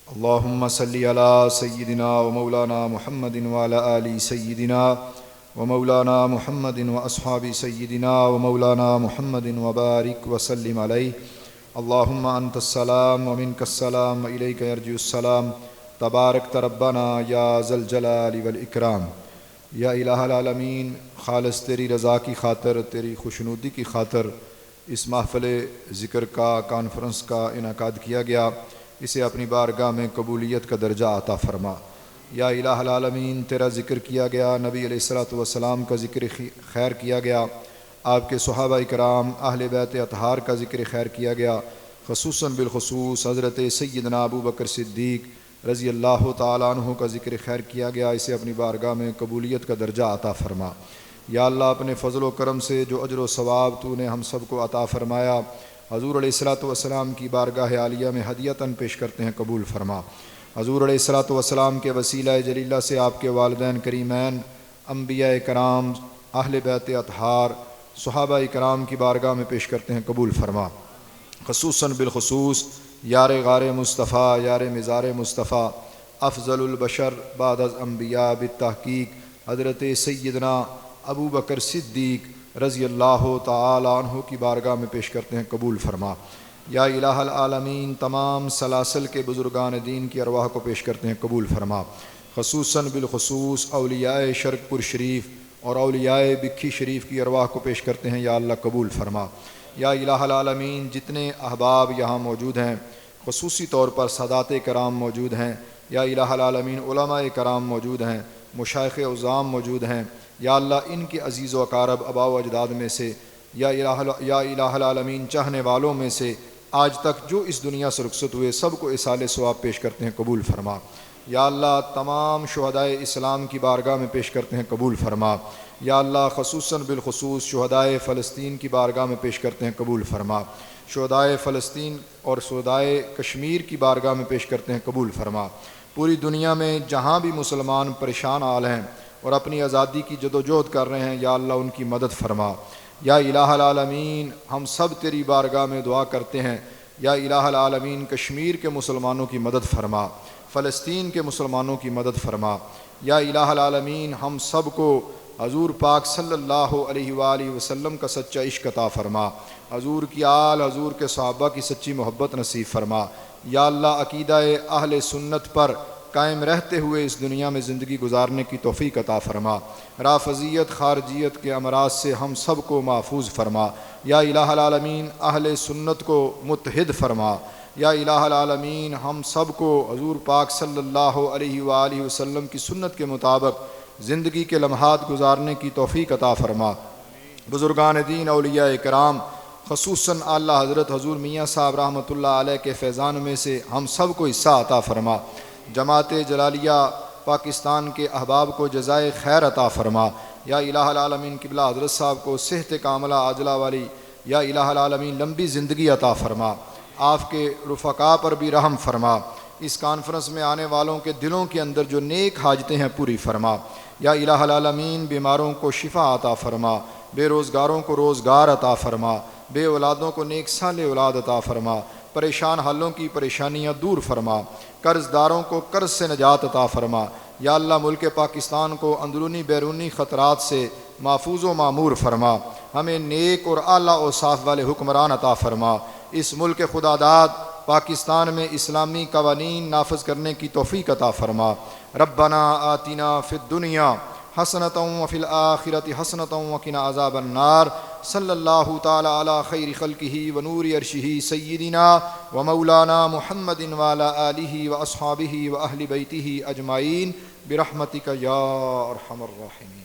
اللهم صل على سيدنا ومولانا محمد وعلى آل سيدنا ومولانا محمد وأصحاب سيدنا ومولانا محمد وبارك وسلم عليه. اللهم أنت السلام ومنك السلام وإليك يرجع السلام. تبارک ربنا یا ذا الجلال والإکرام. یا الہ العالمین، خالص تیری رضا کی خاطر، تیری خوشنودی کی خاطر اس محفل ذکر کا کانفرنس کا انعقاد کیا گیا، اسے اپنی بارگاہ میں قبولیت کا درجہ عطا فرما. یا الہ العالمین، تیرا ذکر کیا گیا، نبی علیہ الصلوۃ والسلام کا ذکر خیر کیا گیا، آپ کے صحابہ اکرام اہل بیت اطہار کا ذکر خیر کیا گیا، خصوصاً بالخصوص حضرت سیدنا ابو بکر صدیق رضی اللہ تعالیٰ عنہ کا ذکر خیر کیا گیا، اسے اپنی بارگاہ میں قبولیت کا درجہ عطا فرما. یا اللہ، اپنے فضل و کرم سے جو اجر و ثواب تو نے ہم سب کو عطا فرمایا، حضور علیہ الصلوۃ والسلام کی بارگاہ عالیہ میں ہدیۃً پیش کرتے ہیں، قبول فرما. حضور علیہ الصلوۃ والسلام کے وسیلہ جلیلہ سے آپ کے والدین کریمین، انبیاء کرام، اہل بیت اطہار، صحابہ کرام کی بارگاہ میں پیش کرتے ہیں، قبول فرما. خصوصاً بالخصوص یار غار مصطفیٰ، یار مزار مصطفیٰ، افضل البشر بعد از انبیاء بالتحقیق حضرت سیدنا ابو بکر صدیق رضی اللہ تعالی عنہ کی بارگاہ میں پیش کرتے ہیں، قبول فرما. یا الہ العالمین، تمام سلاسل کے بزرگان دین کی ارواح کو پیش کرتے ہیں، قبول فرما. خصوصاً بالخصوص اولیاء شرک پور شریف اور اولیاء بکھی شریف کی ارواح کو پیش کرتے ہیں، یا اللہ قبول فرما. یا الہ العالمین، جتنے احباب یہاں موجود ہیں، خصوصی طور پر سادات کرام موجود ہیں، یا الہ العالمین علماء کرام موجود ہیں، مشائخ عظام موجود ہیں، یا اللہ ان کے عزیز و اقارب آباء و اجداد میں سے، یا الہ العالمین چاہنے والوں میں سے آج تک جو اس دنیا سے رخصت ہوئے، سب کو اصال ثواب پیش کرتے ہیں، قبول فرما. یا اللہ، تمام شہدائے اسلام کی بارگاہ میں پیش کرتے ہیں، قبول فرما. یا اللہ، خصوصاً بالخصوص شہدائے فلسطین کی بارگاہ میں پیش کرتے ہیں، قبول فرما. شہدائے فلسطین اور شہدائے کشمیر کی بارگاہ میں پیش کرتے ہیں، قبول فرما. پوری دنیا میں جہاں بھی مسلمان پریشان حال ہیں اور اپنی آزادی کی جدوجہد کر رہے ہیں، یا اللہ ان کی مدد فرما. یا الہ العالمین، ہم سب تیری بارگاہ میں دعا کرتے ہیں، یا الہ العالمین کشمیر کے مسلمانوں کی مدد فرما، فلسطین کے مسلمانوں کی مدد فرما. یا الہ العالمین، ہم سب کو حضور پاک صلی اللہ علیہ وآلہ وسلم کا سچا عشق عطا فرما، حضور کی آل، حضور کے صحابہ کی سچی محبت نصیب فرما. یا اللہ، عقیدہ اہل سنت پر قائم رہتے ہوئے اس دنیا میں زندگی گزارنے کی توفیق عطا فرما. رافضیت، خارجیت کے امراض سے ہم سب کو محفوظ فرما. یا الہ العالمین، اہل سنت کو متحد فرما. یا الہ العالمین، ہم سب کو حضور پاک صلی اللہ علیہ وآلہ وسلم کی سنت کے مطابق زندگی کے لمحات گزارنے کی توفیق عطا فرما. بزرگان دین، اولیاء کرام، خصوصاً اعلیٰ حضرت حضور میاں صاحب رحمۃ اللہ علیہ کے فیضان میں سے ہم سب کو حصہ عطا فرما. جماعت جلالیہ پاکستان کے احباب کو جزائے خیر عطا فرما. یا الہ العالمین، قبلہ حضرت صاحب کو صحت کاملہ عاجلہ والی، یا الہ العالمین لمبی زندگی عطا فرما. آپ کے رفقاء پر بھی رحم فرما. اس کانفرنس میں آنے والوں کے دلوں کے اندر جو نیک حاجتیں ہیں پوری فرما. یا الہ العالمین، بیماروں کو شفا عطا فرما، بے روزگاروں کو روزگار عطا فرما، بے اولادوں کو نیک صالح اولاد عطا فرما، پریشان حالوں کی پریشانیاں دور فرما، قرض داروں کو قرض سے نجات عطا فرما. یا اللہ، ملک پاکستان کو اندرونی بیرونی خطرات سے محفوظ و معمور فرما. ہمیں نیک اور اعلیٰ اوصاف والے حکمران عطا فرما. اس ملک خدا داد پاکستان میں اسلامی قوانین نافذ کرنے کی توفیق عطا فرما. ربنا آتنا فی الدنیا حسنۃ وفی الآخرۃ حسنۃ وقنا عذاب النار. صلی اللہ تعالی علی خیر خلقہ ونور عرشہ سیدنا ومولانا محمد وعلی آلہ واصحابہ واہل بیتہ اجمعین برحمتک یا ارحم الراحمین.